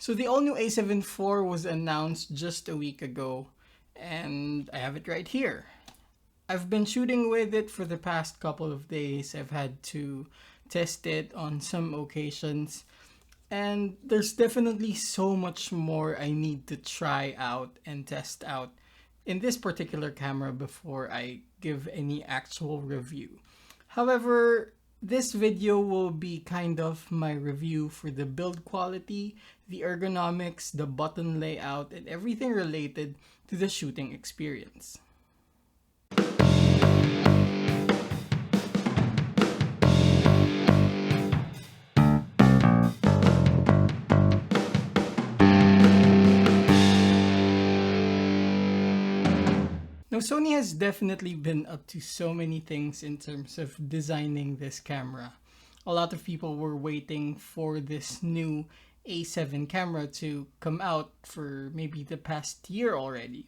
So the all-new A7 IV was announced just a week ago, and I have it right here. I've been shooting with it for the past couple of days. I've had to test it on some occasions, and there's definitely so much more I need to try out and test out in this particular camera before I give any actual review. However, this video will be kind of my review for the build quality, the ergonomics, the button layout, and everything related to the shooting experience. Now, Sony has definitely been up to so many things in terms of designing this camera. A lot of people were waiting for this new A7 camera to come out for maybe the past year already.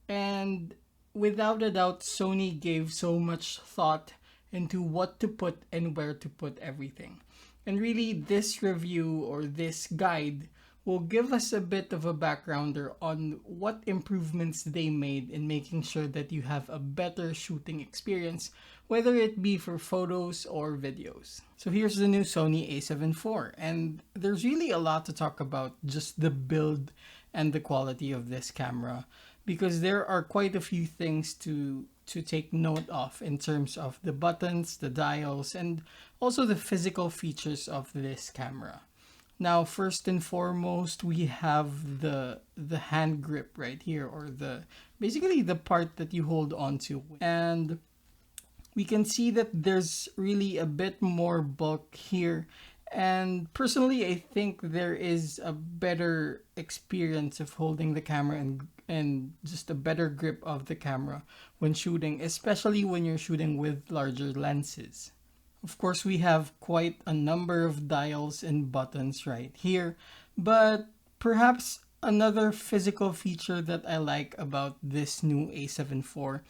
And without a doubt, Sony gave so much thought into what to put and where to put everything. And really, this review or this guide will give us a bit of a backgrounder on what improvements they made in making sure that you have a better shooting experience, whether it be for photos or videos. So here's the new Sony A7 IV, and there's really a lot to talk about just the build and the quality of this camera, because there are quite a few things to take note of in terms of the buttons, the dials, and also the physical features of this camera. Now, first and foremost, we have the hand grip right here, or basically the part that you hold on to. And we can see that there's really a bit more bulk here. And personally, I think there is a better experience of holding the camera and just a better grip of the camera when shooting, especially when you're shooting with larger lenses. Of course, we have quite a number of dials and buttons right here, but perhaps another physical feature that I like about this new A7 IV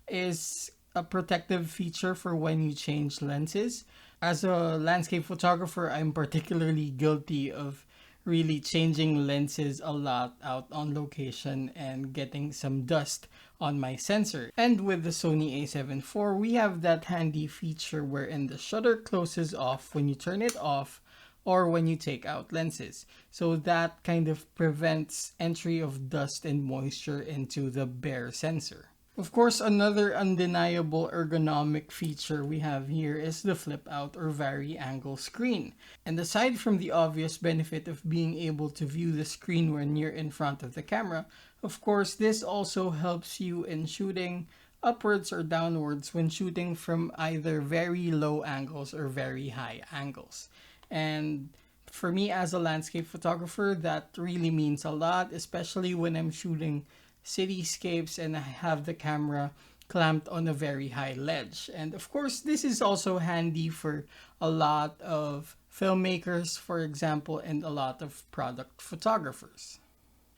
is a protective feature for when you change lenses. As a landscape photographer, I'm particularly guilty of really changing lenses a lot out on location and getting some dust on my sensor. And with the Sony A7 IV, we have that handy feature wherein the shutter closes off when you turn it off or when you take out lenses. So that kind of prevents entry of dust and moisture into the bare sensor. Of course, another undeniable ergonomic feature we have here is the flip out or vari-angle screen. And aside from the obvious benefit of being able to view the screen when you're in front of the camera, of course, this also helps you in shooting upwards or downwards when shooting from either very low angles or very high angles. And for me as a landscape photographer, that really means a lot, especially when I'm shooting cityscapes and I have the camera clamped on a very high ledge. And of course, this is also handy for a lot of filmmakers, for example, and a lot of product photographers.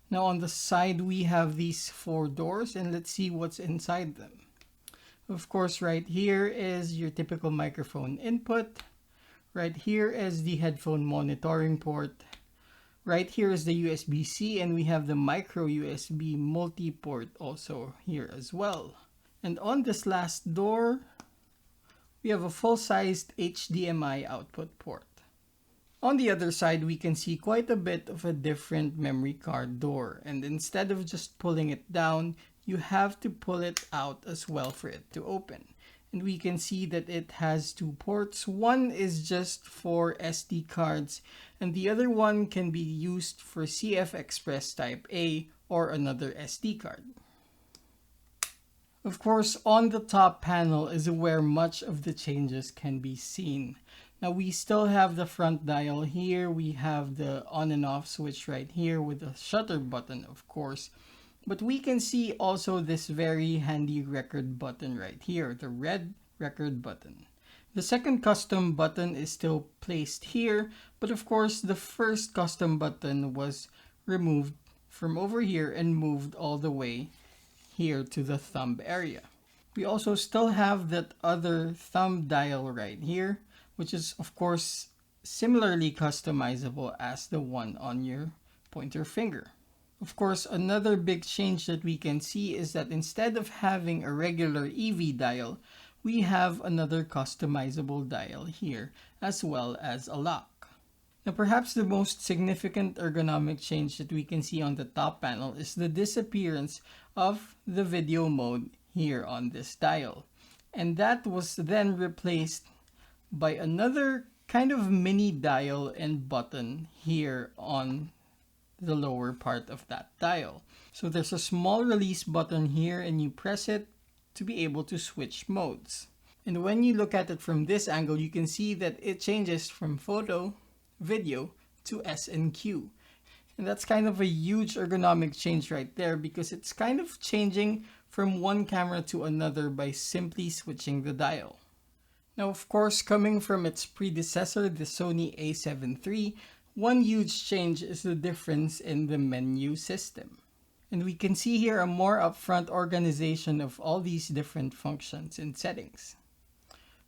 Now on the side, we have these 4 doors, and let's see what's inside them. Of course, right here is your typical microphone input. Right here is the headphone monitoring port. Right here is the USB-C, and we have the micro USB multi-port also here as well. And on this last door, we have a full-sized HDMI output port. On the other side, we can see quite a bit of a different memory card door, and instead of just pulling it down, you have to pull it out as well for it to open. And we can see that it has 2 ports. One is just for SD cards, and the other one can be used for CF Express Type A or another SD card. Of course, on the top panel is where much of the changes can be seen. Now we still have the front dial here. We have the on and off switch right here with the shutter button, of course. But we can see also this very handy record button right here, the red record button. The second custom button is still placed here, but of course the first custom button was removed from over here and moved all the way here to the thumb area. We also still have that other thumb dial right here, which is of course similarly customizable as the one on your pointer finger. Of course, another big change that we can see is that instead of having a regular EV dial, we have another customizable dial here, as well as a lock. Now, perhaps the most significant ergonomic change that we can see on the top panel is the disappearance of the video mode here on this dial. And that was then replaced by another kind of mini dial and button here on the lower part of that dial. So there's a small release button here and you press it to be able to switch modes. And when you look at it from this angle, you can see that it changes from photo, video to S and Q. And that's kind of a huge ergonomic change right there because it's kind of changing from one camera to another by simply switching the dial. Now, of course, coming from its predecessor, the Sony A7 III, one huge change is the difference in the menu system. And we can see here a more upfront organization of all these different functions and settings.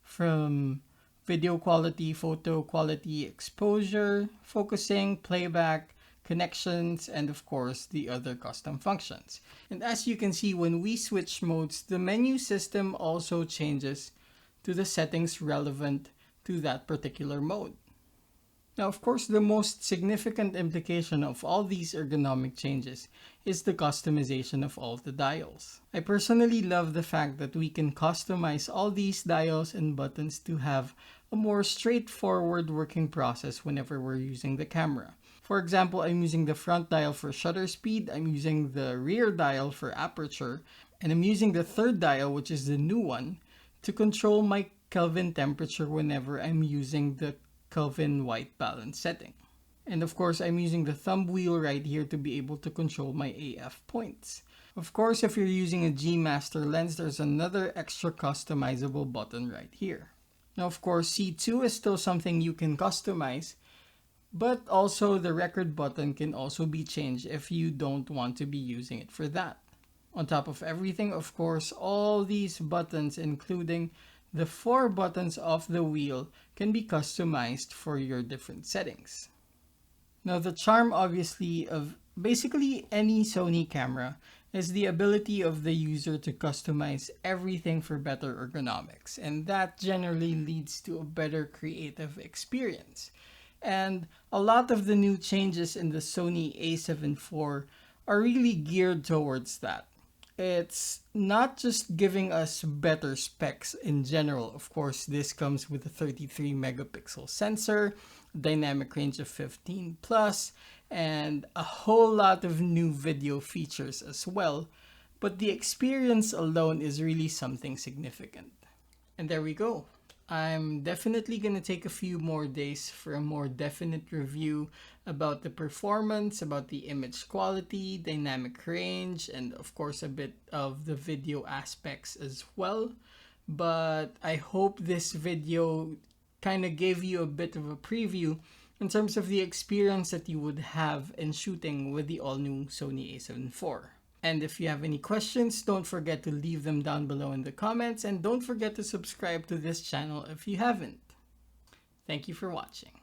From video quality, photo quality, exposure, focusing, playback, connections, and of course the other custom functions. And as you can see, when we switch modes, the menu system also changes to the settings relevant to that particular mode. Now, of course, the most significant implication of all these ergonomic changes is the customization of all the dials. I personally love the fact that we can customize all these dials and buttons to have a more straightforward working process whenever we're using the camera. For example, I'm using the front dial for shutter speed, I'm using the rear dial for aperture, and I'm using the third dial, which is the new one, to control my Kelvin temperature whenever I'm using the Kelvin white balance setting. And of course, I'm using the thumb wheel right here to be able to control my AF points. Of course, if you're using a G Master lens, there's another extra customizable button right here. Now, of course, C2 is still something you can customize, but also the record button can also be changed if you don't want to be using it for that. On top of everything, of course, all these buttons, including the 4 buttons of the wheel, can be customized for your different settings. Now, the charm obviously of basically any Sony camera is the ability of the user to customize everything for better ergonomics, and that generally leads to a better creative experience. And a lot of the new changes in the Sony A7 IV are really geared towards that. It's not just giving us better specs in general. Of course, this comes with a 33 megapixel sensor, dynamic range of 15 plus, and a whole lot of new video features as well. But the experience alone is really something significant. And there we go. I'm definitely going to take a few more days for a more definite review about the performance, about the image quality, dynamic range, and of course a bit of the video aspects as well. But I hope this video kind of gave you a bit of a preview in terms of the experience that you would have in shooting with the all-new Sony A7 IV. And if you have any questions, don't forget to leave them down below in the comments, and don't forget to subscribe to this channel if you haven't. Thank you for watching.